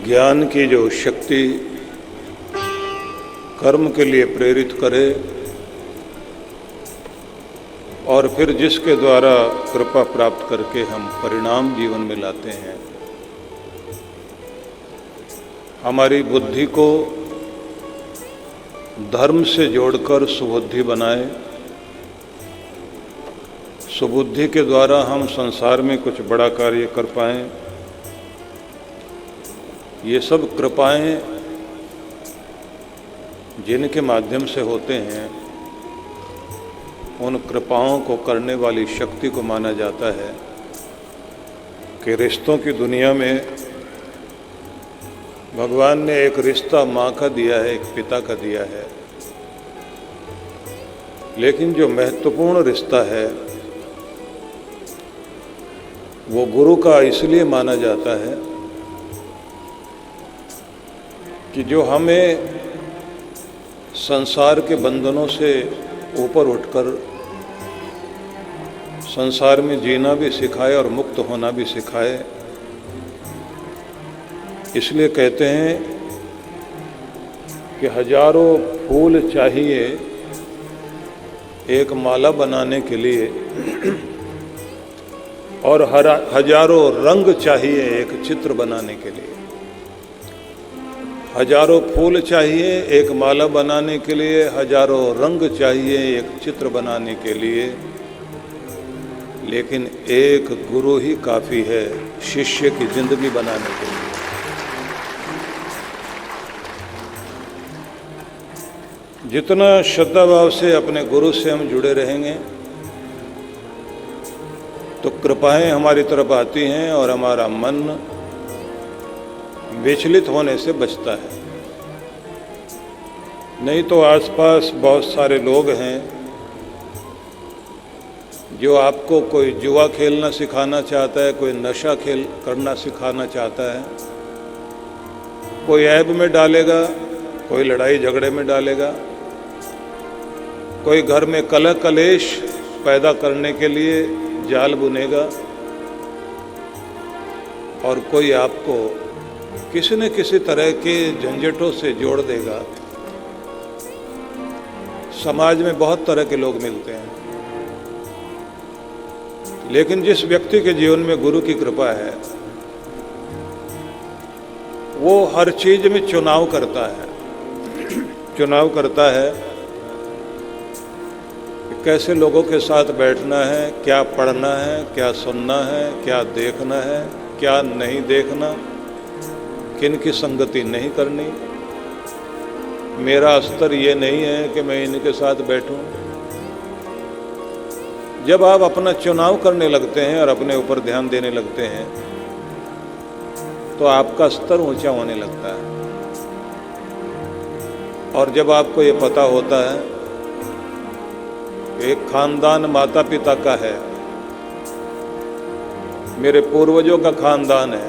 ज्ञान की जो शक्ति कर्म के लिए प्रेरित करे और फिर जिसके द्वारा कृपा प्राप्त करके हम परिणाम जीवन में लाते हैं, हमारी बुद्धि को धर्म से जोड़कर सुबुद्धि बनाए। सुबुद्धि के द्वारा हम संसार में कुछ बड़ा कार्य कर पाएं। ये सब कृपाएं जिनके माध्यम से होते हैं, उन कृपाओं को करने वाली शक्ति को माना जाता है कि रिश्तों की दुनिया में भगवान ने एक रिश्ता माँ का दिया है, एक पिता का दिया है, लेकिन जो महत्वपूर्ण रिश्ता है वो गुरु का इसलिए माना जाता है कि जो हमें संसार के बंधनों से ऊपर उठकर संसार में जीना भी सिखाए और मुक्त होना भी सिखाए। इसलिए कहते हैं कि हजारों फूल चाहिए एक माला बनाने के लिए और हजारों रंग चाहिए एक चित्र बनाने के लिए। हजारों फूल चाहिए एक माला बनाने के लिए, हजारों रंग चाहिए एक चित्र बनाने के लिए, लेकिन एक गुरु ही काफ़ी है शिष्य की जिंदगी बनाने के लिए। जितना श्रद्धा भाव से अपने गुरु से हम जुड़े रहेंगे तो कृपाएं हमारी तरफ आती हैं और हमारा मन विचलित होने से बचता है। नहीं तो आसपास बहुत सारे लोग हैं जो आपको कोई जुआ खेलना सिखाना चाहता है, कोई नशा करना सिखाना चाहता है, कोई ऐब में डालेगा, कोई लड़ाई झगड़े में डालेगा, कोई घर में कलह कलेश पैदा करने के लिए जाल बुनेगा और कोई आपको किसी न किसी तरह के झंझटों से जोड़ देगा। समाज में बहुत तरह के लोग मिलते हैं, लेकिन जिस व्यक्ति के जीवन में गुरु की कृपा है वो हर चीज में चुनाव करता है कि कैसे लोगों के साथ बैठना है, क्या पढ़ना है, क्या सुनना है, क्या देखना है, क्या नहीं देखना, किन की संगति नहीं करनी। मेरा स्तर ये नहीं है कि मैं इनके साथ बैठूं। जब आप अपना चुनाव करने लगते हैं और अपने ऊपर ध्यान देने लगते हैं तो आपका स्तर ऊंचा होने लगता है। और जब आपको ये पता होता है कि एक खानदान माता पिता का है, मेरे पूर्वजों का खानदान है,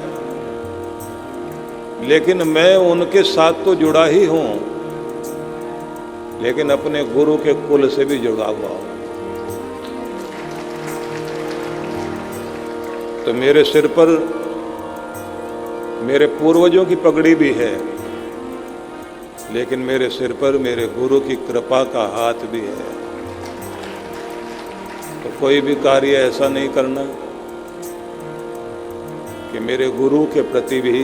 लेकिन मैं उनके साथ तो जुड़ा ही हूं, लेकिन अपने गुरु के कुल से भी जुड़ा हुआ हूं। तो मेरे सिर पर मेरे पूर्वजों की पगड़ी भी है, लेकिन मेरे सिर पर मेरे गुरु की कृपा का हाथ भी है। तो कोई भी कार्य ऐसा नहीं करना कि मेरे गुरु के प्रति भी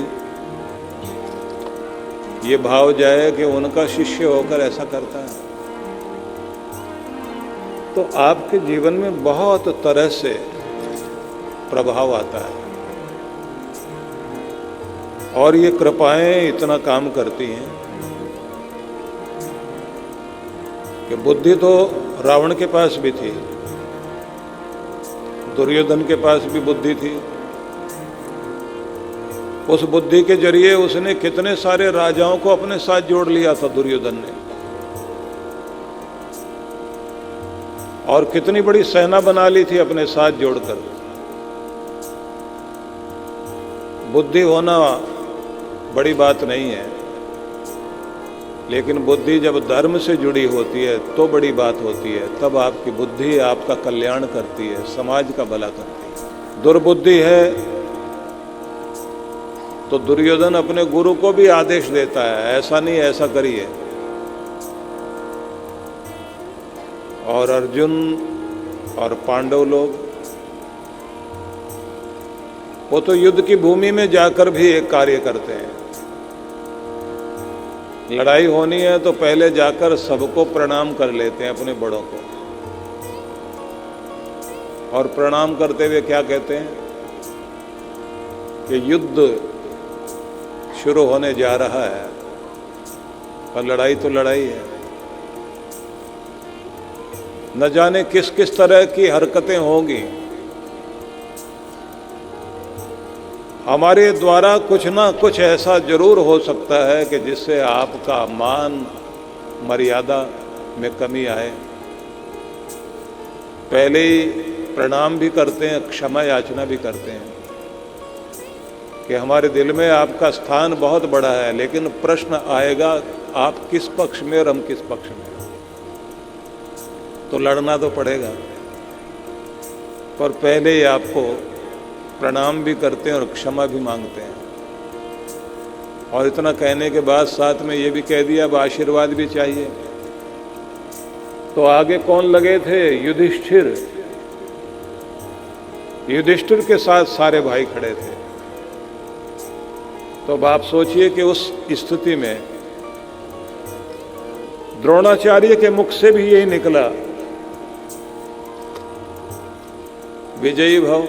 ये भाव जाए कि उनका शिष्य होकर ऐसा करता है। तो आपके जीवन में बहुत तरह से प्रभाव आता है और ये कृपाएं इतना काम करती हैं कि बुद्धि तो रावण के पास भी थी, दुर्योधन के पास भी बुद्धि थी। उस बुद्धि के जरिए उसने कितने सारे राजाओं को अपने साथ जोड़ लिया था दुर्योधन ने, और कितनी बड़ी सेना बना ली थी अपने साथ जोड़कर। बुद्धि होना बड़ी बात नहीं है, लेकिन बुद्धि जब धर्म से जुड़ी होती है तो बड़ी बात होती है। तब आपकी बुद्धि आपका कल्याण करती है, समाज का भला करती है। दुर्बुद्धि है तो दुर्योधन अपने गुरु को भी आदेश देता है, ऐसा नहीं ऐसा करिए। और अर्जुन और पांडव लोग वो तो युद्ध की भूमि में जाकर भी एक कार्य करते हैं। लड़ाई होनी है तो पहले जाकर सबको प्रणाम कर लेते हैं, अपने बड़ों को, और प्रणाम करते हुए क्या कहते हैं कि युद्ध शुरू होने जा रहा है, पर लड़ाई तो लड़ाई है। न जाने किस किस तरह की हरकतें होंगी, हमारे द्वारा कुछ ना कुछ ऐसा जरूर हो सकता है कि जिससे आपका मान मर्यादा में कमी आए। पहले ही प्रणाम भी करते हैं, क्षमा याचना भी करते हैं कि हमारे दिल में आपका स्थान बहुत बड़ा है, लेकिन प्रश्न आएगा आप किस पक्ष में और हम किस पक्ष में, तो लड़ना तो पड़ेगा। पर पहले ही आपको प्रणाम भी करते हैं और क्षमा भी मांगते हैं। और इतना कहने के बाद साथ में ये भी कह दिया अब आशीर्वाद भी चाहिए। तो आगे कौन लगे थे? युधिष्ठिर। युधिष्ठिर के साथ सारे भाई खड़े थे। तो अब आप सोचिए कि उस स्थिति में द्रोणाचार्य के मुख से भी यही निकला, विजयी भव।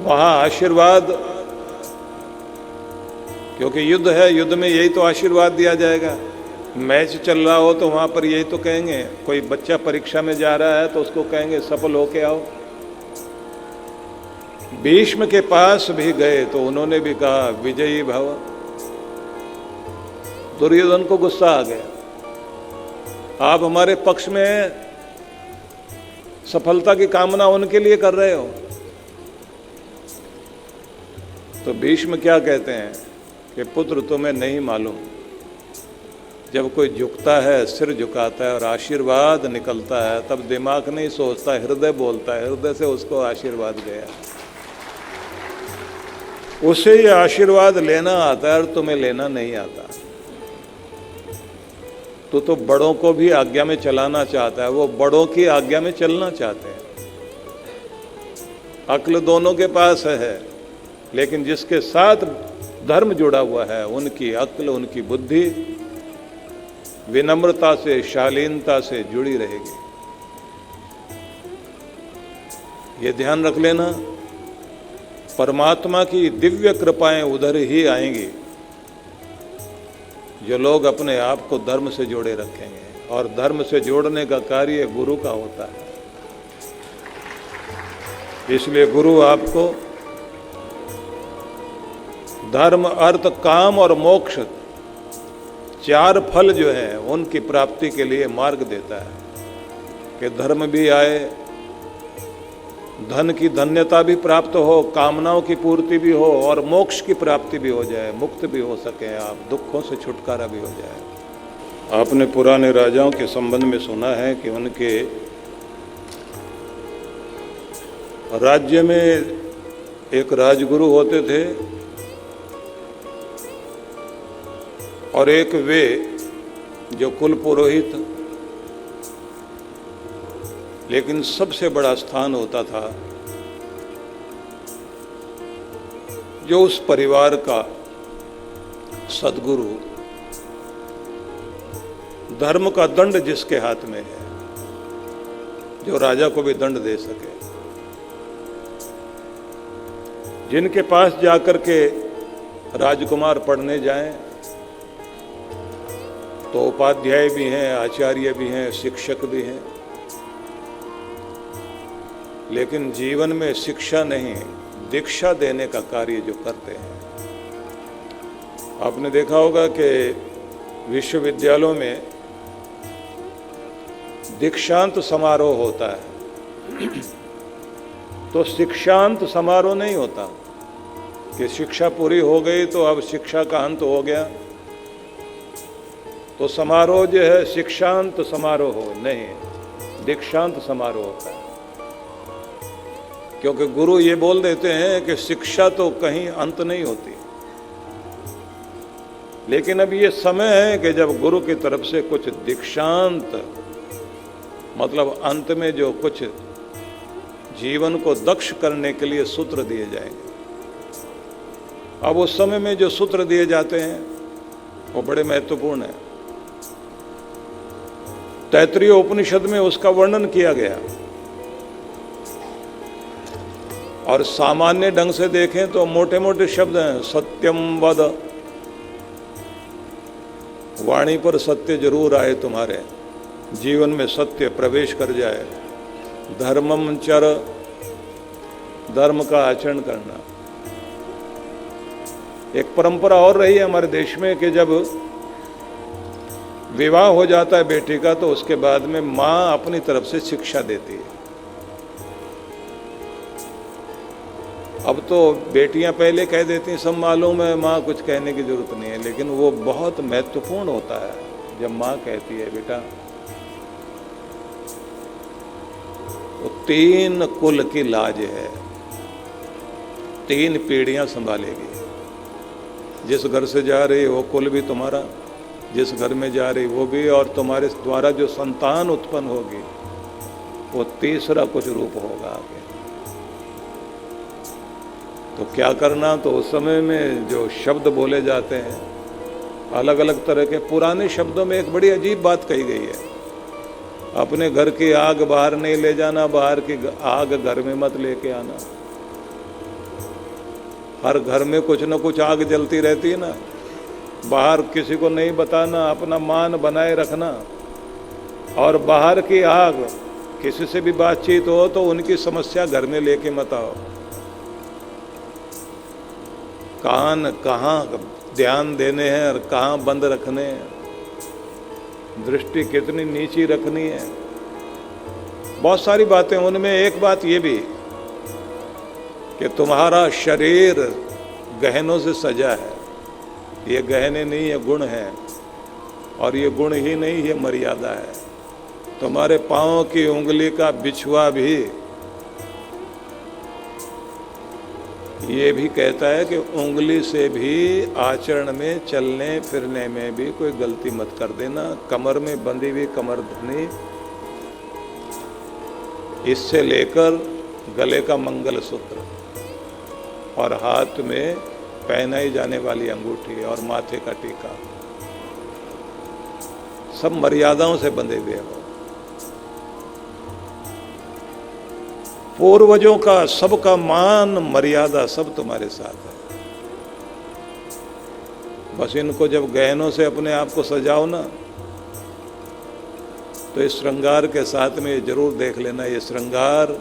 वहां आशीर्वाद, क्योंकि युद्ध है, युद्ध में यही तो आशीर्वाद दिया जाएगा। मैच चल रहा हो तो वहां पर यही तो कहेंगे। कोई बच्चा परीक्षा में जा रहा है तो उसको कहेंगे सफल होके आओ। भीष्म के पास भी गए तो उन्होंने भी कहा विजयी भव। दुर्योधन को गुस्सा आ गया, आप हमारे पक्ष में सफलता की कामना उनके लिए कर रहे हो। तो भीष्म क्या कहते हैं कि पुत्र तुम्हें नहीं मालूम, जब कोई झुकता है, सिर झुकाता है और आशीर्वाद निकलता है, तब दिमाग नहीं सोचता, हृदय बोलता है। हृदय से उसको आशीर्वाद गया, उसे ये आशीर्वाद लेना आता है और तुम्हें लेना नहीं आता। तो बड़ों को भी आज्ञा में चलाना चाहता है, वो बड़ों की आज्ञा में चलना चाहते हैं। अक्ल दोनों के पास है, लेकिन जिसके साथ धर्म जुड़ा हुआ है उनकी अक्ल, उनकी बुद्धि विनम्रता से, शालीनता से जुड़ी रहेगी। ये ध्यान रख लेना, परमात्मा की दिव्य कृपाएं उधर ही आएंगी जो लोग अपने आप को धर्म से जोड़े रखेंगे। और धर्म से जोड़ने का कार्य गुरु का होता है। इसलिए गुरु आपको धर्म, अर्थ, काम और मोक्ष, चार फल जो है उनकी प्राप्ति के लिए मार्ग देता है कि धर्म भी आए, धन की धन्यता भी प्राप्त हो, कामनाओं की पूर्ति भी हो और मोक्ष की प्राप्ति भी हो जाए, मुक्त भी हो सके आप, दुखों से छुटकारा भी हो जाए। आपने पुराने राजाओं के संबंध में सुना है कि उनके राज्य में एक राजगुरु होते थे और एक वे जो कुल पुरोहित, लेकिन सबसे बड़ा स्थान होता था जो उस परिवार का सद्गुरु, धर्म का दंड जिसके हाथ में है, जो राजा को भी दंड दे सके, जिनके पास जाकर के राजकुमार पढ़ने जाएं तो उपाध्याय भी हैं, आचार्य भी हैं, शिक्षक भी हैं, लेकिन जीवन में शिक्षा नहीं, दीक्षा देने का कार्य जो करते हैं। आपने देखा होगा कि विश्वविद्यालयों में दीक्षांत समारोह होता है, तो शिक्षांत समारोह नहीं होता कि शिक्षा पूरी हो गई तो अब शिक्षा का अंत हो गया, तो समारोह जो है शिक्षांत समारोह हो नहीं, दीक्षांत समारोह होता है। क्योंकि गुरु ये बोल देते हैं कि शिक्षा तो कहीं अंत नहीं होती, लेकिन अब ये समय है कि जब गुरु की तरफ से कुछ दीक्षांत, मतलब अंत में जो कुछ जीवन को दक्ष करने के लिए सूत्र दिए जाएंगे। अब उस समय में जो सूत्र दिए जाते हैं वो बड़े महत्वपूर्ण है। तैत्तिरीय उपनिषद में उसका वर्णन किया गया, और सामान्य ढंग से देखें तो मोटे मोटे शब्द हैं। सत्यम वद, वाणी पर सत्य जरूर आए, तुम्हारे जीवन में सत्य प्रवेश कर जाए। धर्मम चर, धर्म का आचरण करना। एक परंपरा और रही है हमारे देश में कि जब विवाह हो जाता है बेटी का तो उसके बाद में माँ अपनी तरफ से शिक्षा देती है। अब तो बेटियां पहले कह देती हैं सब मालूम है, माँ कुछ कहने की जरूरत नहीं है, लेकिन वो बहुत महत्वपूर्ण होता है जब माँ कहती है बेटा वो 3 कुल की लाज है, 3 पीढ़ियां संभालेगी। जिस घर से जा रही वो कुल भी तुम्हारा, जिस घर में जा रही वो भी, और तुम्हारे द्वारा जो संतान उत्पन्न होगी वो तीसरा कुछ रूप होगा आगे। तो क्या करना, तो उस समय में जो शब्द बोले जाते हैं अलग अलग तरह के, पुराने शब्दों में एक बड़ी अजीब बात कही गई है। अपने घर की आग बाहर नहीं ले जाना, बाहर की आग घर में मत लेके आना। हर घर में कुछ न कुछ आग जलती रहती है ना, बाहर किसी को नहीं बताना, अपना मान बनाए रखना। और बाहर की आग, किसी से भी बातचीत हो तो उनकी समस्या घर में लेके मत आओ। कान कहाँ ध्यान देने हैं और कहाँ बंद रखने हैं, दृष्टि कितनी नीची रखनी है, बहुत सारी बातें। उनमें एक बात ये भी कि तुम्हारा शरीर गहनों से सजा है। ये गहने नहीं, ये गुण है, और ये गुण ही नहीं, ये मर्यादा है। तुम्हारे पाँव की उंगली का बिछुआ भी ये भी कहता है कि उंगली से भी आचरण में, चलने फिरने में भी कोई गलती मत कर देना। कमर में बंधी हुई कमरधनी, इससे लेकर गले का मंगलसूत्र और हाथ में पहनाई जाने वाली अंगूठी और माथे का टीका, सब मर्यादाओं से बंधे हुए हो। पूर्वजों का सबका मान मर्यादा सब तुम्हारे साथ है। बस इनको जब गहनों से अपने आप को सजाओ ना, तो इस श्रृंगार के साथ में ये जरूर देख लेना, ये श्रृंगार,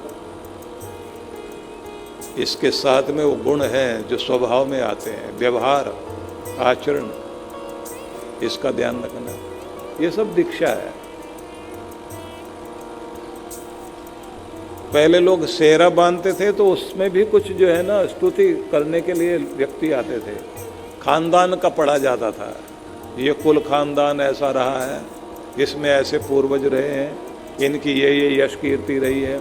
इसके साथ में वो गुण हैं जो स्वभाव में आते हैं, व्यवहार, आचरण, इसका ध्यान रखना। ये सब दीक्षा है। पहले लोग सेहरा बांधते थे तो उसमें भी कुछ जो है ना स्तुति करने के लिए व्यक्ति आते थे, खानदान का पढ़ा जाता था। ये कुल खानदान ऐसा रहा है, इसमें ऐसे पूर्वज रहे हैं, इनकी ये यश कीर्ति रही है,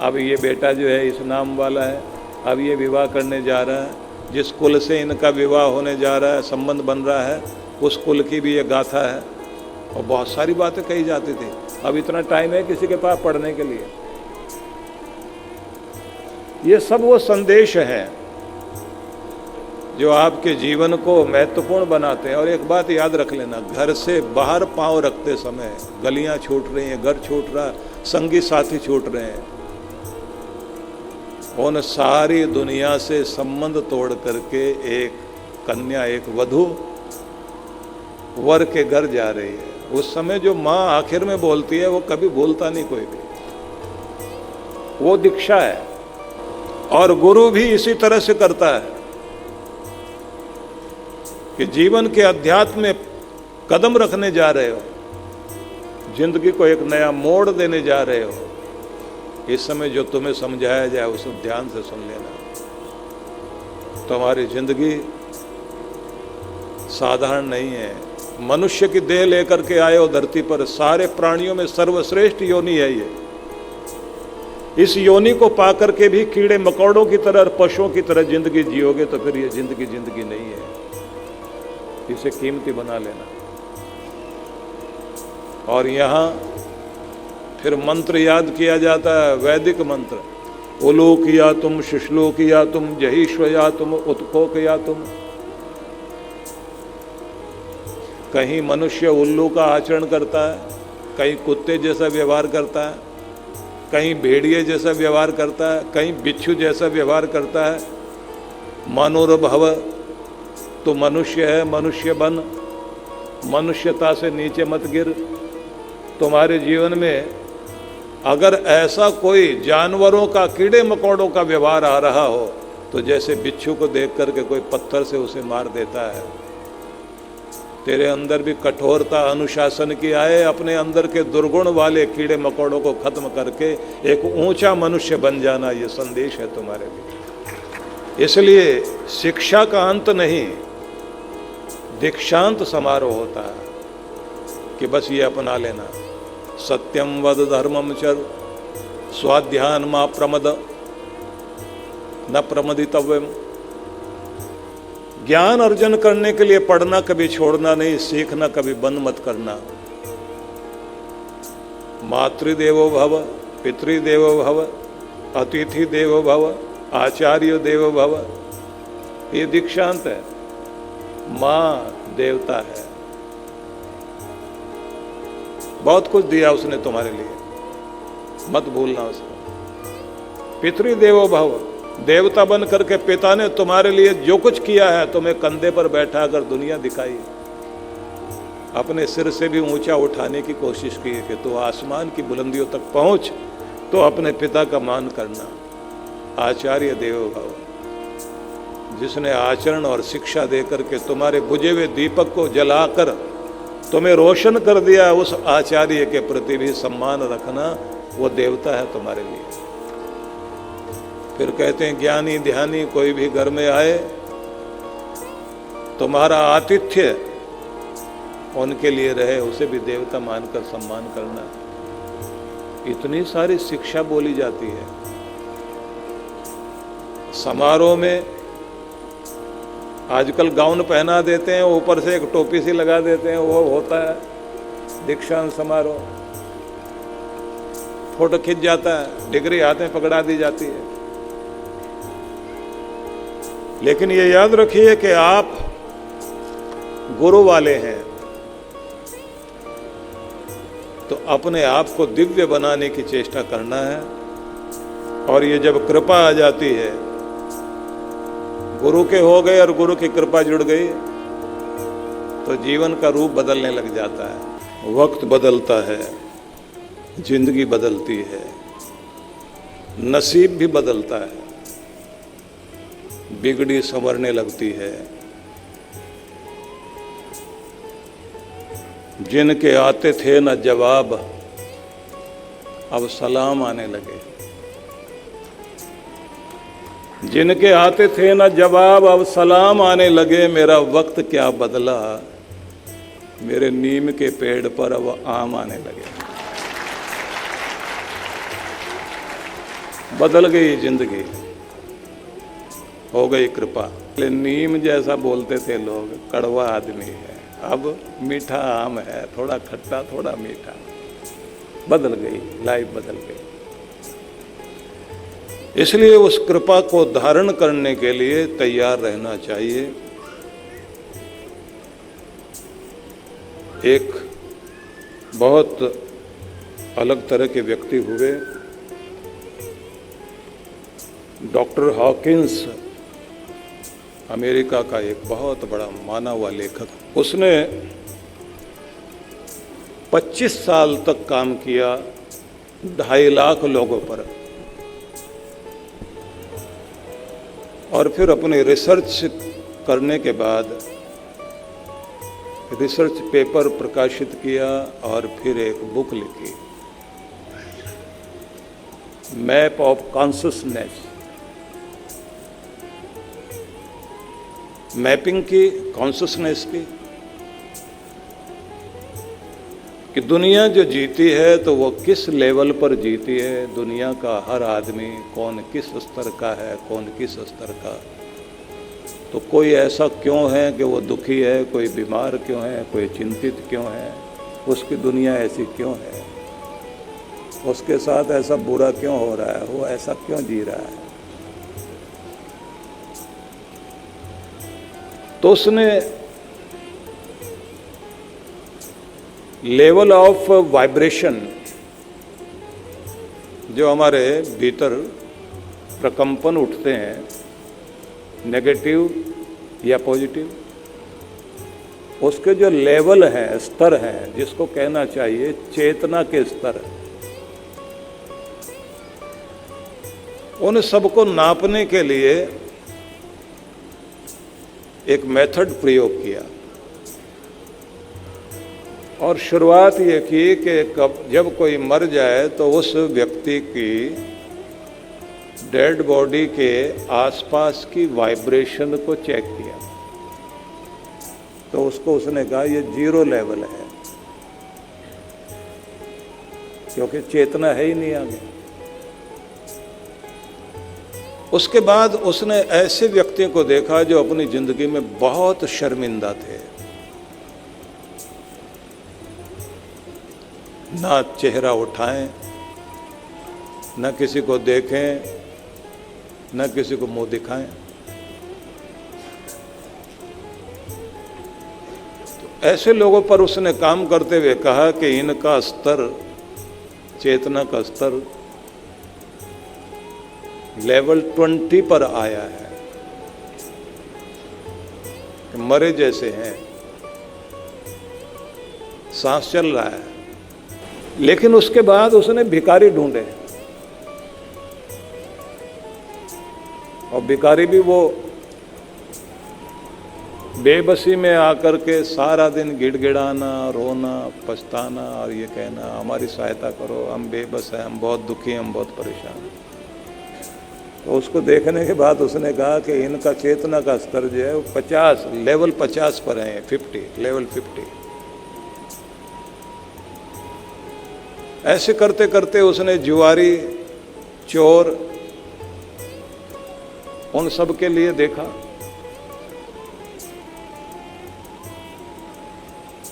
अब ये बेटा जो है इस नाम वाला है, अब ये विवाह करने जा रहा है, जिस कुल से इनका विवाह होने जा रहा है, संबंध बन रहा है, उस कुल की भी ये गाथा है, और बहुत सारी बातें कही जाती थी। अब इतना टाइम है किसी के पास पढ़ने के लिए। ये सब वो संदेश हैं जो आपके जीवन को महत्वपूर्ण बनाते हैं। और एक बात याद रख लेना, घर से बाहर पांव रखते समय गलियां छूट रही हैं, घर छूट रहा, संगी साथी छूट रहे हैं, उन सारी दुनिया से संबंध तोड़ करके एक कन्या, एक वधू वर के घर जा रही है। उस समय जो माँ आखिर में बोलती है वो कभी भूलता नहीं कोई भी, वो दीक्षा है। और गुरु भी इसी तरह से करता है कि जीवन के अध्यात्म में कदम रखने जा रहे हो, जिंदगी को एक नया मोड़ देने जा रहे हो, इस समय जो तुम्हें समझाया जाए उसे ध्यान से सुन लेना। तुम्हारी जिंदगी साधारण नहीं है। मनुष्य की देह लेकर के आए हो धरती पर, सारे प्राणियों में सर्वश्रेष्ठ योनि है ये। इस योनि को पाकर के भी कीड़े मकोड़ों की तरह, पशुओं की तरह जिंदगी जियोगे तो फिर ये जिंदगी जिंदगी नहीं है। इसे कीमती बना लेना। और यहाँ फिर मंत्र याद किया जाता है, वैदिक मंत्र, उलोक या तुम, शुश्लोक या तुम, जहीश्व या तुम, उत्कोक या तुम। कहीं मनुष्य उल्लू का आचरण करता है, कहीं कुत्ते जैसा व्यवहार करता है, कहीं भेड़िए जैसा व्यवहार करता है, कहीं बिच्छू जैसा व्यवहार करता है। मानोरभव, तो मनुष्य है, मनुष्य बन, मनुष्यता से नीचे मत गिर। तुम्हारे जीवन में अगर ऐसा कोई जानवरों का, कीड़े मकोड़ों का व्यवहार आ रहा हो तो जैसे बिच्छू को देख करके कोई पत्थर से उसे मार देता है। तेरे अंदर भी कठोरता, अनुशासन की आए, अपने अंदर के दुर्गुण वाले कीड़े मकोड़ों को खत्म करके एक ऊंचा मनुष्य बन जाना, ये संदेश है तुम्हारे लिए। इसलिए शिक्षा का अंत नहीं, दीक्षांत समारोह होता है कि बस ये अपना लेना। सत्यम वद धर्मम चर, स्वाध्यान मा प्रमद, न प्रमदितव्यम। ज्ञान अर्जन करने के लिए पढ़ना कभी छोड़ना नहीं, सीखना कभी बंद मत करना। मातृदेवो भव, पितृदेवो भव, अतिथि देवो भव, आचार्य देवो भव। ये दीक्षांत है। माँ देवता है, बहुत कुछ दिया उसने तुम्हारे लिए, मत भूलना उसको। पितृदेवो भव, देवता बन करके पिता ने तुम्हारे लिए जो कुछ किया है, तुम्हें कंधे पर बैठा कर दुनिया दिखाई, अपने सिर से भी ऊंचा उठाने की कोशिश की कि तू आसमान की बुलंदियों तक पहुंच, तो अपने पिता का मान करना। आचार्य देवो भव, जिसने आचरण और शिक्षा देकर के तुम्हारे बुझे हुए दीपक को जलाकर तुम्हें रोशन कर दिया, उस आचार्य के प्रति भी सम्मान रखना, वो देवता है तुम्हारे लिए। फिर कहते हैं ज्ञानी ध्यानी कोई भी घर में आए, तुम्हारा आतिथ्य उनके लिए रहे, उसे भी देवता मानकर सम्मान करना। इतनी सारी शिक्षा बोली जाती है। समारोह में आजकल गाउन पहना देते हैं, ऊपर से एक टोपी सी लगा देते हैं, वो होता है दीक्षांत समारोह। फोटो खिंच जाता है, डिग्री हाथ में पकड़ा दी जाती है। लेकिन ये याद रखिए कि आप गुरु वाले हैं, तो अपने आप को दिव्य बनाने की चेष्टा करना है। और ये जब कृपा आ जाती है, गुरु के हो गए और गुरु की कृपा जुड़ गई, तो जीवन का रूप बदलने लग जाता है। वक्त बदलता है, जिंदगी बदलती है, नसीब भी बदलता है, बिगड़ी संवरने लगती है। जिनके आते थे न जवाब, अब सलाम आने लगे। जिनके आते थे न जवाब, अब सलाम आने लगे। मेरा वक्त क्या बदला, मेरे नीम के पेड़ पर अब आम आने लगे। बदल गई जिंदगी, हो गई कृपा। नीम जैसा बोलते थे लोग, कड़वा आदमी है, अब मीठा आम है, थोड़ा खट्टा थोड़ा मीठा। बदल गई, लाइफ बदल गई। इसलिए उस कृपा को धारण करने के लिए तैयार रहना चाहिए। एक बहुत अलग तरह के व्यक्ति हुए, डॉक्टर हॉकिंस, अमेरिका का एक बहुत बड़ा माना हुआ लेखक। उसने 25 साल तक काम किया 2.5 लाख लोगों पर, और फिर अपने रिसर्च करने के बाद रिसर्च पेपर प्रकाशित किया और फिर एक बुक लिखी, मैप ऑफ कॉन्शसनेस। मैपिंग की कॉन्शसनेस की। कि दुनिया जो जीती है तो वो किस लेवल पर जीती है, दुनिया का हर आदमी कौन किस स्तर का है, कौन किस स्तर का। तो कोई ऐसा क्यों है कि वो दुखी है, कोई बीमार क्यों है, कोई चिंतित क्यों है, उसकी दुनिया ऐसी क्यों है, उसके साथ ऐसा बुरा क्यों हो रहा है, वो ऐसा क्यों जी रहा है। तो उसने लेवल ऑफ वाइब्रेशन जो हमारे भीतर प्रकंपन उठते हैं, नेगेटिव या पॉजिटिव, उसके जो लेवल हैं, स्तर हैं, जिसको कहना चाहिए चेतना के स्तर, उन सबको नापने के लिए एक मेथड प्रयोग किया। और शुरुआत ये की कि जब कोई मर जाए तो उस व्यक्ति की डेड बॉडी के आसपास की वाइब्रेशन को चेक किया। तो उसको उसने कहा ये 0 लेवल है, क्योंकि चेतना है ही नहीं आगे। उसके बाद उसने ऐसे व्यक्तियों को देखा जो अपनी जिंदगी में बहुत शर्मिंदा थे, ना चेहरा उठाएं, न किसी को देखें, न किसी को मुंह दिखाएं। तो ऐसे लोगों पर उसने काम करते हुए कहा कि इनका स्तर, चेतना का स्तर लेवल 20 पर आया है, मरे जैसे हैं, सांस चल रहा है। लेकिन उसके बाद उसने भिखारी ढूंढे, और भिखारी भी वो बेबसी में आकर के सारा दिन गिड़गिड़ाना, रोना, पछताना और ये कहना हमारी सहायता करो, हम बेबस हैं, हम बहुत दुखी हैं, हम बहुत परेशान हैं। तो उसको देखने के बाद उसने कहा कि इनका चेतना का स्तर जो है वो 50, लेवल 50 पर है, 50, लेवल 50। ऐसे करते करते उसने जुआरी, चोर, उन सब के लिए देखा,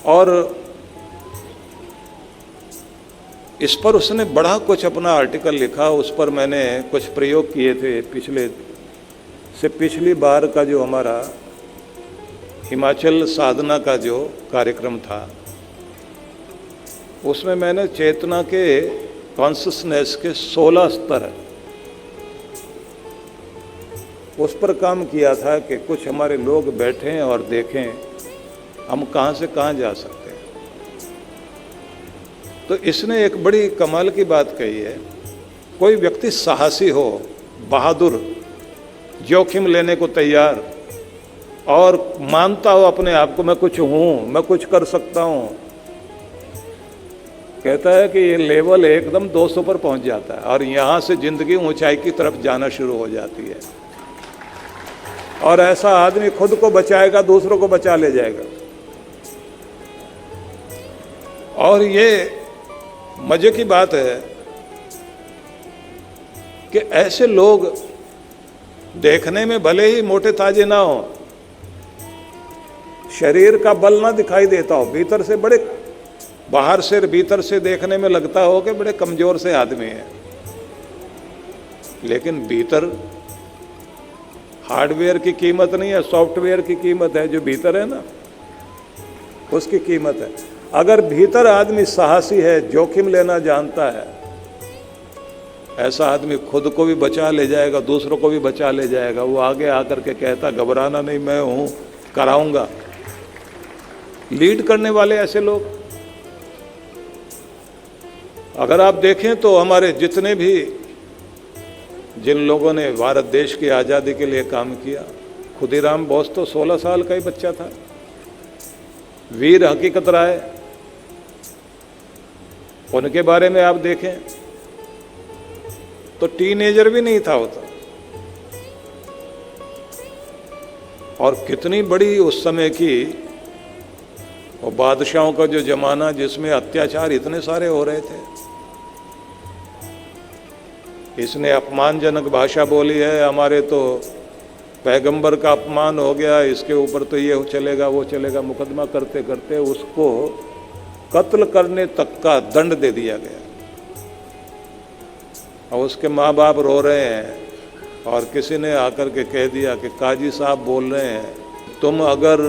और इस पर उसने बड़ा कुछ अपना आर्टिकल लिखा। उस पर मैंने कुछ प्रयोग किए थे पिछली बार का जो हमारा हिमाचल साधना का जो कार्यक्रम था, उसमें मैंने चेतना के कॉन्शसनेस के 16 स्तर उस पर काम किया था कि कुछ हमारे लोग बैठें और देखें हम कहाँ से कहाँ जा सकते हैं। तो इसने एक बड़ी कमाल की बात कही है, कोई व्यक्ति साहसी हो, बहादुर, जोखिम लेने को तैयार और मानता हो अपने आप को मैं कुछ हूँ, मैं कुछ कर सकता हूँ, कहता है कि ये लेवल एकदम 200 पर पहुँच जाता है और यहाँ से जिंदगी ऊंचाई की तरफ जाना शुरू हो जाती है। और ऐसा आदमी खुद को बचाएगा, दूसरों को बचा ले जाएगा। और ये मजे की बात है कि ऐसे लोग देखने में भले ही मोटे ताजे ना हो, शरीर का बल ना दिखाई देता हो, भीतर से बड़े, बाहर से भीतर से देखने में लगता हो कि बड़े कमजोर से आदमी हैं, लेकिन भीतर हार्डवेयर की कीमत नहीं है, सॉफ्टवेयर की कीमत है। जो भीतर है ना, उसकी कीमत है। अगर भीतर आदमी साहसी है, जोखिम लेना जानता है, ऐसा आदमी खुद को भी बचा ले जाएगा, दूसरों को भी बचा ले जाएगा। वो आगे आकर के कहता घबराना नहीं, मैं हूँ, कराऊंगा। लीड करने वाले ऐसे लोग, अगर आप देखें तो हमारे जितने भी, जिन लोगों ने भारत देश की आज़ादी के लिए काम किया, खुदीराम बोस तो 16 साल का ही बच्चा था। वीर हकीकत राय, उनके बारे में आप देखें तो टीनेजर भी नहीं था होता, और कितनी बड़ी उस समय की और बादशाहों का जो जमाना जिसमें अत्याचार इतने सारे हो रहे थे, इसने अपमानजनक भाषा बोली है, हमारे तो पैगंबर का अपमान हो गया, इसके ऊपर तो ये चलेगा वो चलेगा, मुकदमा करते करते उसको कत्ल करने तक का दंड दे दिया गया। और उसके माँ बाप रो रहे हैं और किसी ने आकर के कह दिया कि काजी साहब बोल रहे हैं तुम अगर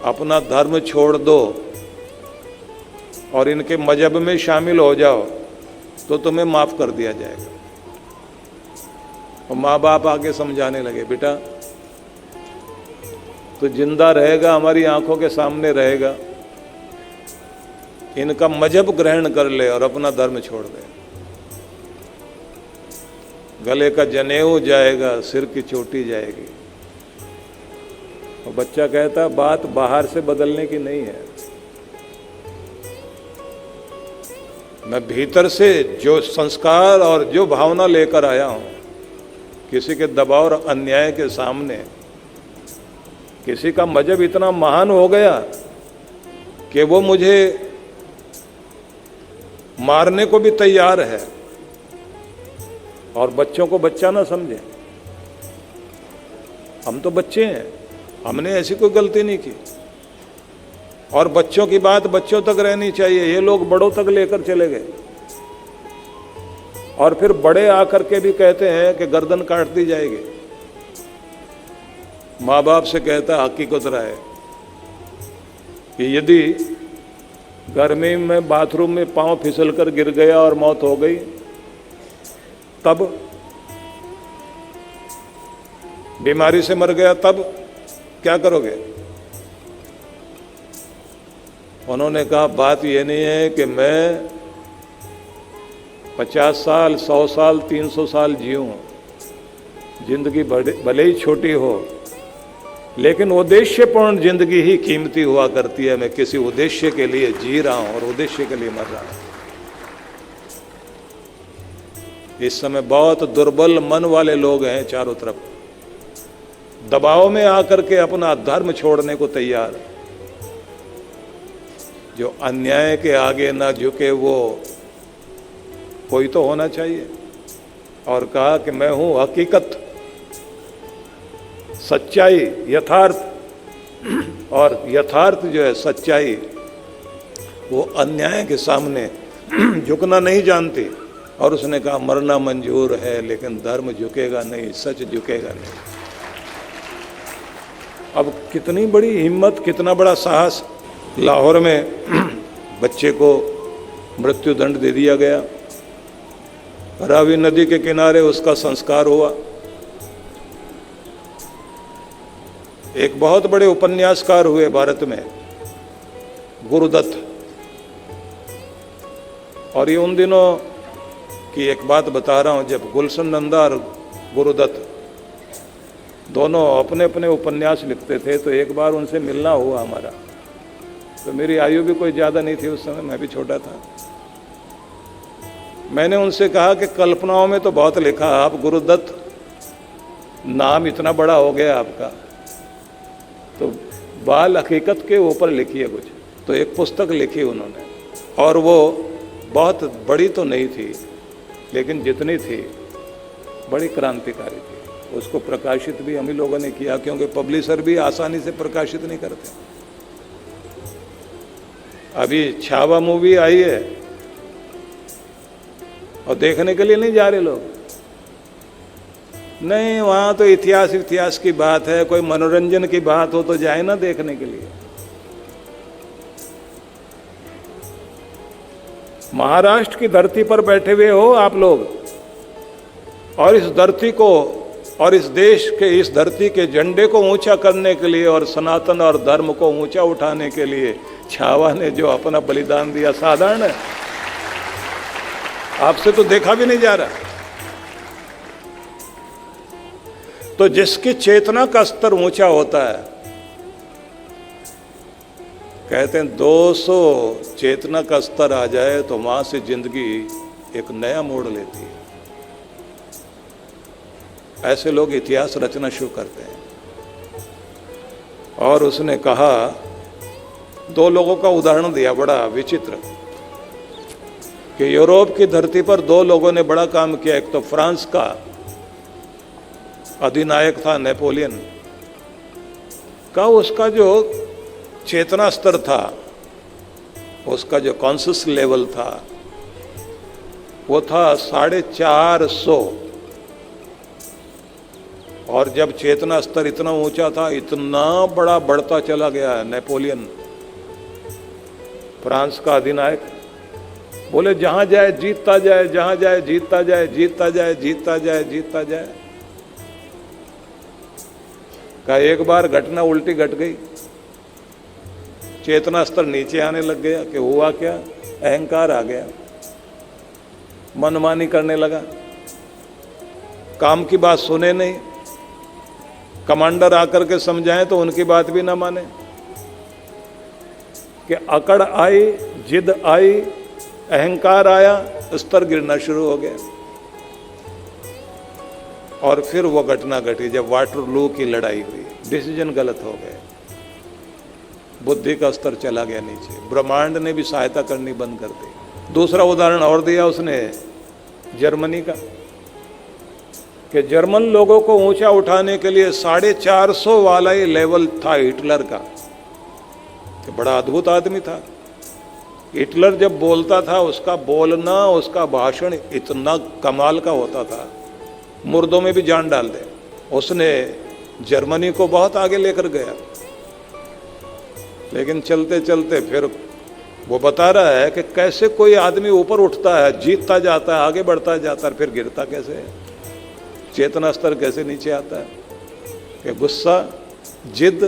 अपना धर्म छोड़ दो और इनके मजहब में शामिल हो जाओ तो तुम्हें माफ़ कर दिया जाएगा। और माँ बाप आके समझाने लगे, बेटा तो जिंदा रहेगा, हमारी आंखों के सामने रहेगा, इनका मजहब ग्रहण कर ले और अपना धर्म छोड़ दे। गले का जनेऊ जाएगा, सिर की चोटी जाएगी। और बच्चा कहता बात बाहर से बदलने की नहीं है, मैं भीतर से जो संस्कार और जो भावना लेकर आया हूं, किसी के दबाव और अन्याय के सामने किसी का मजहब इतना महान हो गया कि वो मुझे मारने को भी तैयार है और बच्चों को बच्चा ना समझे। हम तो बच्चे हैं, हमने ऐसी कोई गलती नहीं की। और बच्चों की बात बच्चों तक रहनी चाहिए, ये लोग बड़ों तक लेकर चले गए। और फिर बड़े आकर के भी कहते हैं कि गर्दन काट दी जाएगी। माँ बाप से कहता हकीकत रहा है कि यदि गर्मी में बाथरूम में पांव फिसल कर गिर गया और मौत हो गई, तब बीमारी से मर गया, तब क्या करोगे? उन्होंने कहा बात ये नहीं है कि मैं 50 साल 100 साल 300 साल जीऊं, जिंदगी भले ही छोटी हो लेकिन उद्देश्यपूर्ण जिंदगी ही कीमती हुआ करती है। मैं किसी उद्देश्य के लिए जी रहा हूं और उद्देश्य के लिए मर रहा हूं। इस समय बहुत दुर्बल मन वाले लोग हैं चारों तरफ, दबाव में आकर के अपना धर्म छोड़ने को तैयार। जो अन्याय के आगे ना झुके वो कोई तो होना चाहिए। और कहा कि मैं हूं हकीकत, सच्चाई, यथार्थ। और यथार्थ जो है सच्चाई, वो अन्याय के सामने झुकना नहीं जानती। और उसने कहा मरना मंजूर है लेकिन धर्म झुकेगा नहीं, सच झुकेगा नहीं। अब कितनी बड़ी हिम्मत, कितना बड़ा साहस। लाहौर में बच्चे को मृत्यु दंड दे दिया गया, रावी नदी के किनारे उसका संस्कार हुआ। एक बहुत बड़े उपन्यासकार हुए भारत में, गुरुदत्त। और ये उन दिनों की एक बात बता रहा हूँ, जब गुलशन नंदा और गुरुदत्त दोनों अपने अपने उपन्यास लिखते थे, तो एक बार उनसे मिलना हुआ हमारा। तो मेरी आयु भी कोई ज़्यादा नहीं थी उस समय, मैं भी छोटा था। मैंने उनसे कहा कि कल्पनाओं में तो बहुत लिखा, आप गुरुदत्त, नाम इतना बड़ा हो गया आपका, तो बाल हकीकत के ऊपर लिखिए कुछ। तो एक पुस्तक लिखी उन्होंने, और वो बहुत बड़ी तो नहीं थी लेकिन जितनी थी बड़ी क्रांतिकारी थी। उसको प्रकाशित भी हम ही लोगों ने किया, क्योंकि पब्लिशर भी आसानी से प्रकाशित नहीं करते। अभी छावा मूवी आई है और देखने के लिए नहीं जा रहे लोग। नहीं, वहाँ तो इतिहास की बात है, कोई मनोरंजन की बात हो तो जाए ना देखने के लिए। महाराष्ट्र की धरती पर बैठे हुए हो आप लोग, और इस धरती को और इस देश के, इस धरती के झंडे को ऊंचा करने के लिए और सनातन और धर्म को ऊंचा उठाने के लिए छावा ने जो अपना बलिदान दिया, साधारण है? आपसे तो देखा भी नहीं जा रहा। तो जिसकी चेतना का स्तर ऊंचा होता है, कहते हैं 200 चेतना का स्तर आ जाए तो वहां से जिंदगी एक नया मोड़ लेती है। ऐसे लोग इतिहास रचना शुरू करते हैं। और उसने कहा दो लोगों का उदाहरण दिया बड़ा विचित्र, कि यूरोप की धरती पर दो लोगों ने बड़ा काम किया। एक तो फ्रांस का अधिनायक था नेपोलियन का, उसका जो चेतना स्तर था, उसका जो कॉन्शियस लेवल था, वो था 450। और जब चेतना स्तर इतना ऊंचा था, इतना बड़ा बढ़ता चला गया नेपोलियन, फ्रांस का अधिनायक, बोले जहां जाए जीतता जाए, जहां जाए जीतता जाए, जीतता जाए, जीतता जाए, जीतता जाए। का एक बार घटना उल्टी घट गई, चेतना स्तर नीचे आने लग गया। कि हुआ क्या? अहंकार आ गया, मनमानी करने लगा, काम की बात सुने नहीं, कमांडर आकर के समझाएं तो उनकी बात भी ना माने। कि अकड़ आई, जिद आई, अहंकार आया, स्तर गिरना शुरू हो गया। और फिर वो घटना घटी जब वाटरलू की लड़ाई हुई, डिसीजन गलत हो गए, बुद्धि का स्तर चला गया नीचे, ब्रह्मांड ने भी सहायता करनी बंद कर दी। दूसरा उदाहरण और दिया उसने जर्मनी का, कि जर्मन लोगों को ऊंचा उठाने के लिए 450 वाला ही लेवल था हिटलर का। कि बड़ा अद्भुत आदमी था हिटलर, जब बोलता था उसका बोलना, उसका भाषण इतना कमाल का होता था, मुर्दों में भी जान डाल दे। उसने जर्मनी को बहुत आगे लेकर गया। लेकिन चलते चलते फिर वो बता रहा है कि कैसे कोई आदमी ऊपर उठता है, जीतता जाता है, आगे बढ़ता जाता है, फिर गिरता कैसे है, चेतना स्तर कैसे नीचे आता है। कि गुस्सा, जिद,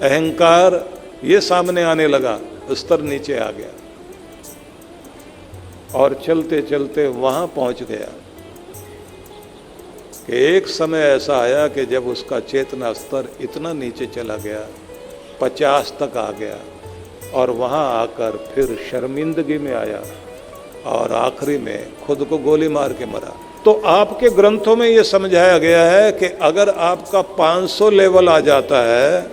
अहंकार ये सामने आने लगा, स्तर नीचे आ गया और चलते चलते वहां पहुंच गया कि एक समय ऐसा आया कि जब उसका चेतना स्तर इतना नीचे चला गया, 50 तक आ गया, और वहां आकर फिर शर्मिंदगी में आया और आखिरी में खुद को गोली मार के मरा। तो आपके ग्रंथों में ये समझाया गया है कि अगर आपका 500 लेवल आ जाता है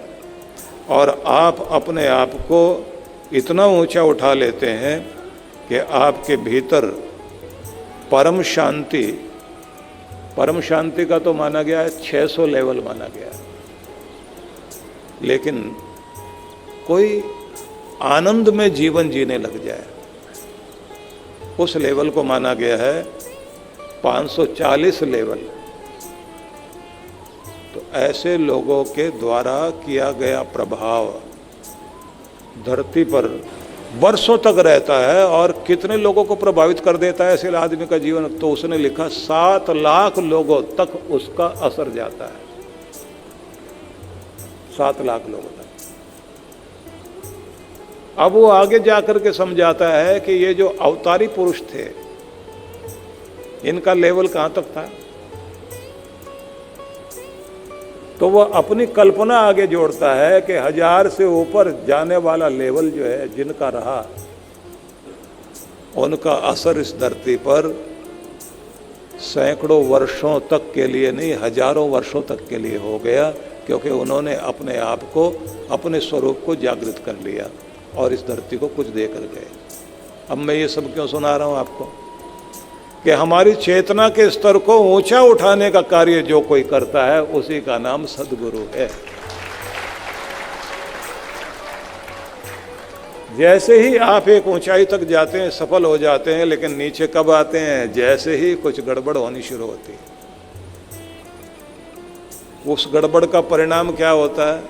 और आप अपने आप को इतना ऊंचा उठा लेते हैं कि आपके भीतर परम शांति, परम शांति का तो माना गया है 600 लेवल माना गया है, लेकिन कोई आनंद में जीवन जीने लग जाए, उस लेवल को माना गया है 540 लेवल। तो ऐसे लोगों के द्वारा किया गया प्रभाव धरती पर वर्षों तक रहता है और कितने लोगों को प्रभावित कर देता है ऐसे आदमी का जीवन। तो उसने लिखा 7 लाख लोगों तक उसका असर जाता है, 7 लाख लोगों तक। अब वो आगे जाकर के समझाता है कि ये जो अवतारी पुरुष थे, इनका लेवल कहां तक था। तो वह अपनी कल्पना आगे जोड़ता है कि 1000 से ऊपर जाने वाला लेवल जो है जिनका रहा, उनका असर इस धरती पर सैकड़ों वर्षों तक के लिए नहीं, हजारों वर्षों तक के लिए हो गया, क्योंकि उन्होंने अपने आप को, अपने स्वरूप को जागृत कर लिया और इस धरती को कुछ देकर गए। अब मैं ये सब क्यों सुना रहा हूं आपको? कि हमारी चेतना के स्तर को ऊंचा उठाने का कार्य जो कोई करता है, उसी का नाम सद्गुरु है। जैसे ही आप एक ऊंचाई तक जाते हैं, सफल हो जाते हैं, लेकिन नीचे कब आते हैं? जैसे ही कुछ गड़बड़ होनी शुरू होती है। उस गड़बड़ का परिणाम क्या होता है?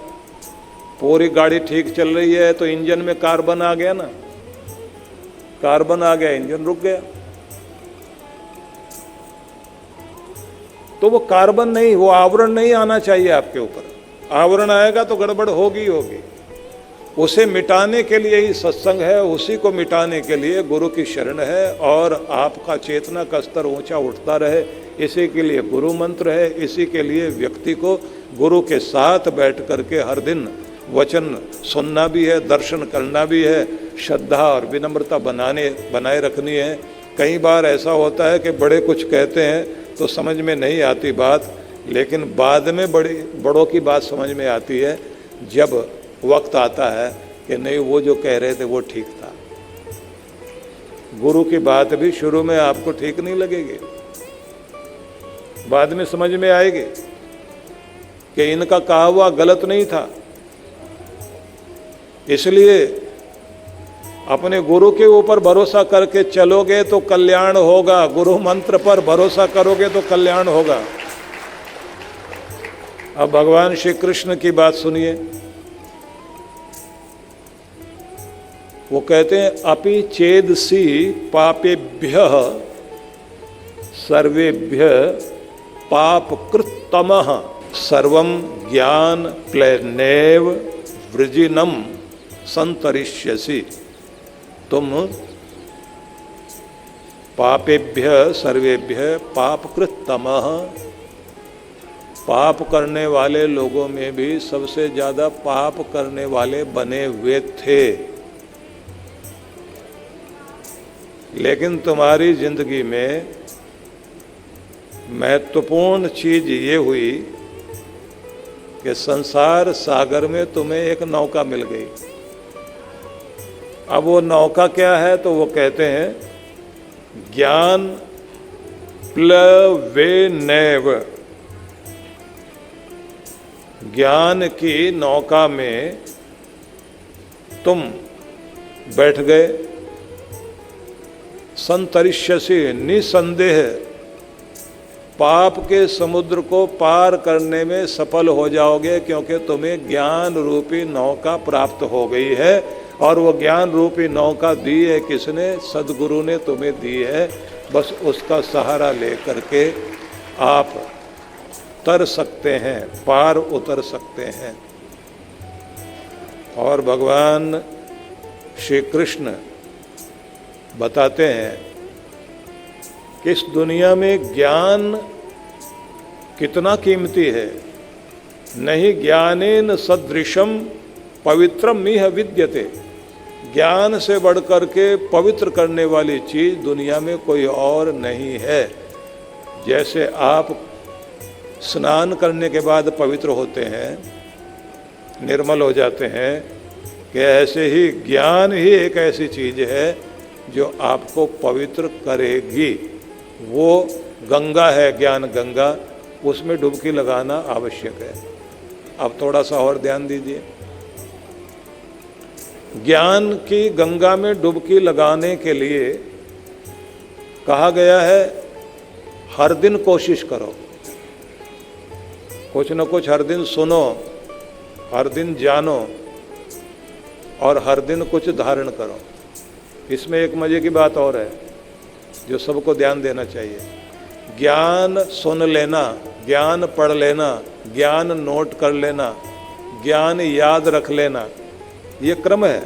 पूरी गाड़ी ठीक चल रही है तो इंजन में कार्बन आ गया ना, कार्बन आ गया, इंजन रुक गया। तो वो कार्बन नहीं, वो आवरण नहीं आना चाहिए आपके ऊपर। आवरण आएगा तो गड़बड़ होगी होगी। उसे मिटाने के लिए ही सत्संग है, उसी को मिटाने के लिए गुरु की शरण है, और आपका चेतना का स्तर ऊंचा उठता रहे, इसी के लिए गुरु मंत्र है। इसी के लिए व्यक्ति को गुरु के साथ बैठ करके हर दिन वचन सुनना भी है, दर्शन करना भी है, श्रद्धा और विनम्रता बनाए रखनी है। कई बार ऐसा होता है कि बड़े कुछ कहते हैं तो समझ में नहीं आती बात, लेकिन बाद में बड़ों की बात समझ में आती है। जब वक्त आता है कि नहीं वो जो कह रहे थे वो ठीक था। गुरु की बात भी शुरू में आपको ठीक नहीं लगेगी, बाद में समझ में आएगी कि इनका कहा हुआ गलत नहीं था। इसलिए अपने गुरु के ऊपर भरोसा करके चलोगे तो कल्याण होगा, गुरु मंत्र पर भरोसा करोगे तो कल्याण होगा। अब भगवान श्री कृष्ण की बात सुनिए। वो कहते हैं अपि चेदसि पापेभ्यः सर्वेभ्यः पापकृत्तमः सर्वं ज्ञान प्लेनेव वृजिनम संतरिष्यसि। तुम पापेभ्यः सर्वेभ्यः पापकृत्तमः, पाप करने वाले लोगों में भी सबसे ज्यादा पाप करने वाले बने हुए थे। लेकिन तुम्हारी जिंदगी में महत्वपूर्ण चीज ये हुई कि संसार सागर में तुम्हें एक नौका मिल गई। अब वो नौका क्या है? तो वो कहते हैं ज्ञान प्लवेनैव, ज्ञान की नौका में तुम बैठ गए। संतरिष्यसि, निसंदेह पाप के समुद्र को पार करने में सफल हो जाओगे, क्योंकि तुम्हें ज्ञान रूपी नौका प्राप्त हो गई है। और वो ज्ञान रूपी नौका दी है किसने? सद्गुरु ने तुम्हें दी है। बस उसका सहारा लेकर के आप तर सकते हैं, पार उतर सकते हैं। और भगवान श्री कृष्ण बताते हैं कि इस दुनिया में ज्ञान कितना कीमती है। नहीं ज्ञानेन सदृशम पवित्रम मिह विद्यते, ज्ञान से बढ़कर के पवित्र करने वाली चीज दुनिया में कोई और नहीं है। जैसे आप स्नान करने के बाद पवित्र होते हैं, निर्मल हो जाते हैं, कि ऐसे ही ज्ञान ही एक ऐसी चीज है जो आपको पवित्र करेगी। वो गंगा है, ज्ञान गंगा, उसमें डुबकी लगाना आवश्यक है। अब थोड़ा सा और ध्यान दीजिए। ज्ञान की गंगा में डुबकी लगाने के लिए कहा गया है हर दिन कोशिश करो, कुछ न कुछ हर दिन सुनो, हर दिन जानो और हर दिन कुछ धारण करो। इसमें एक मजे की बात और है जो सबको ध्यान देना चाहिए। ज्ञान सुन लेना, ज्ञान पढ़ लेना, ज्ञान नोट कर लेना, ज्ञान याद रख लेना, ये क्रम है।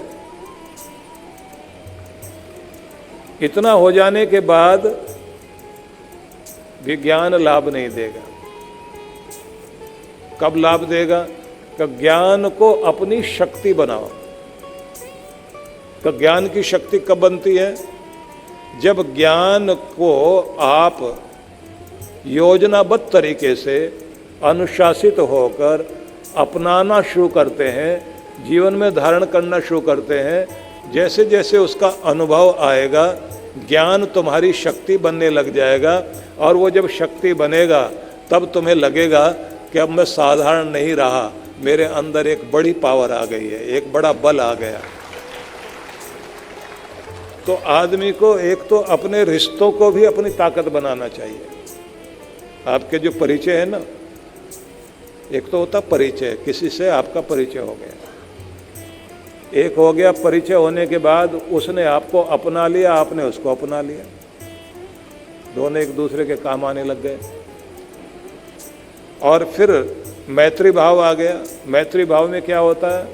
इतना हो जाने के बाद भी ज्ञान लाभ नहीं देगा। कब लाभ देगा? कि ज्ञान को अपनी शक्ति बनाओ। तो ज्ञान की शक्ति कब बनती है? जब ज्ञान को आप योजनाबद्ध तरीके से अनुशासित होकर अपनाना शुरू करते हैं, जीवन में धारण करना शुरू करते हैं। जैसे जैसे उसका अनुभव आएगा, ज्ञान तुम्हारी शक्ति बनने लग जाएगा। और वो जब शक्ति बनेगा तब तुम्हें लगेगा कि अब मैं साधारण नहीं रहा, मेरे अंदर एक बड़ी पावर आ गई है, एक बड़ा बल आ गया। तो आदमी को एक तो अपने रिश्तों को भी अपनी ताकत बनाना चाहिए। आपके जो परिचय है ना, एक तो होता परिचय, किसी से आपका परिचय हो गया, एक हो गया परिचय होने के बाद उसने आपको अपना लिया, आपने उसको अपना लिया, दोनों एक दूसरे के काम आने लग गए। और फिर मैत्री भाव आ गया। मैत्री भाव में क्या होता है?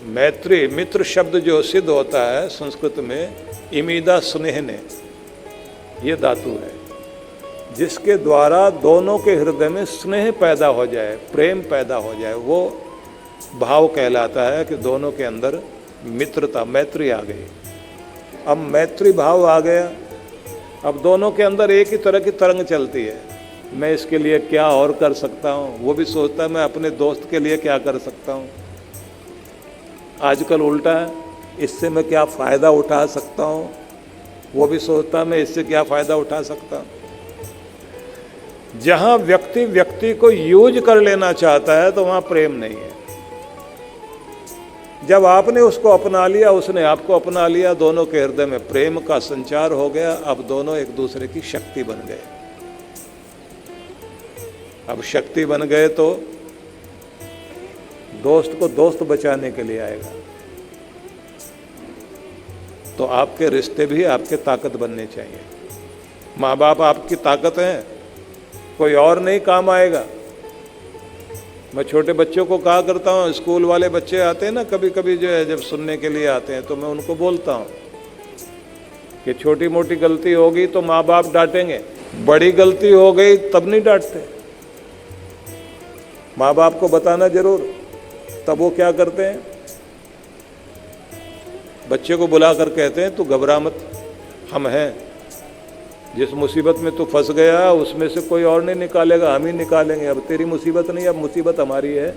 मैत्री, मित्र शब्द जो सिद्ध होता है संस्कृत में, इमीदा स्नेहने, ये धातु है जिसके द्वारा दोनों के हृदय में स्नेह पैदा हो जाए, प्रेम पैदा हो जाए, वो भाव कहलाता है कि दोनों के अंदर मित्रता, मैत्री आ गई। अब मैत्री भाव आ गया, अब दोनों के अंदर एक ही तरह की तरंग चलती है। मैं इसके लिए क्या और कर सकता हूँ, वो भी सोचता है मैं अपने दोस्त के लिए क्या कर सकता हूँ। आजकल उल्टा है, इससे मैं क्या फ़ायदा उठा सकता हूँ, वो भी सोचता मैं इससे क्या फ़ायदा उठा सकता हूँ। जहाँ व्यक्ति व्यक्ति को यूज कर लेना चाहता है तो वहाँ प्रेम नहीं है। जब आपने उसको अपना लिया, उसने आपको अपना लिया, दोनों के हृदय में प्रेम का संचार हो गया। अब दोनों एक दूसरे की शक्ति बन गए। अब शक्ति बन गए तो दोस्त को दोस्त बचाने के लिए आएगा। तो आपके रिश्ते भी आपके ताकत बनने चाहिए। माँ बाप आपकी ताकत है, कोई और नहीं काम आएगा। मैं छोटे बच्चों को कहा करता हूँ, स्कूल वाले बच्चे आते हैं ना कभी कभी जो है, जब सुनने के लिए आते हैं, तो मैं उनको बोलता हूँ कि छोटी मोटी गलती होगी तो माँ बाप डांटेंगे, बड़ी गलती हो गई तब नहीं डांटते। माँ बाप को बताना जरूर, तब वो क्या करते हैं, बच्चे को बुला कर कहते हैं तू घबरा मत, हम हैं, जिस मुसीबत में तू फंस गया उसमें से कोई और नहीं निकालेगा, हम ही निकालेंगे। अब तेरी मुसीबत नहीं, अब मुसीबत हमारी है।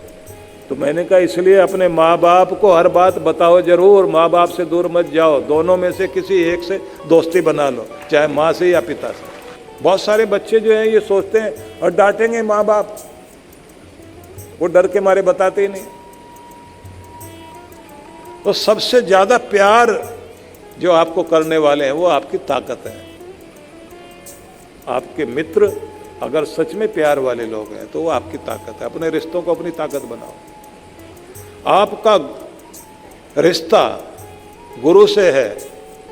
तो मैंने कहा इसलिए अपने माँ बाप को हर बात बताओ जरूर, माँ बाप से दूर मत जाओ, दोनों में से किसी एक से दोस्ती बना लो, चाहे माँ से या पिता से। बहुत सारे बच्चे जो हैं ये सोचते हैं और डांटेंगे माँ बाप, वो डर के मारे बताते ही नहीं। तो सबसे ज्यादा प्यार जो आपको करने वाले हैं वो आपकी ताकत है। आपके मित्र अगर सच में प्यार वाले लोग हैं तो वो आपकी ताकत है। अपने रिश्तों को अपनी ताकत बनाओ। आपका रिश्ता गुरु से है,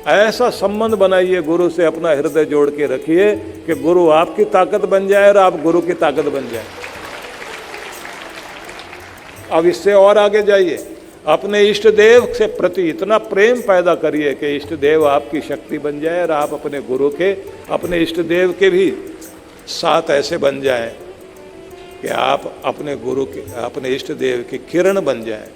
ऐसा संबंध बनाइए गुरु से, अपना हृदय जोड़ के रखिए कि गुरु आपकी ताकत बन जाए और आप गुरु की ताकत बन जाए। अब इससे और आगे जाइए, अपने इष्ट देव से प्रति इतना प्रेम पैदा करिए कि इष्ट देव आपकी शक्ति बन जाए और आप अपने गुरु के, अपने इष्ट देव के भी साथ ऐसे बन जाएं कि आप अपने गुरु के, अपने इष्ट देव की किरण बन जाएं।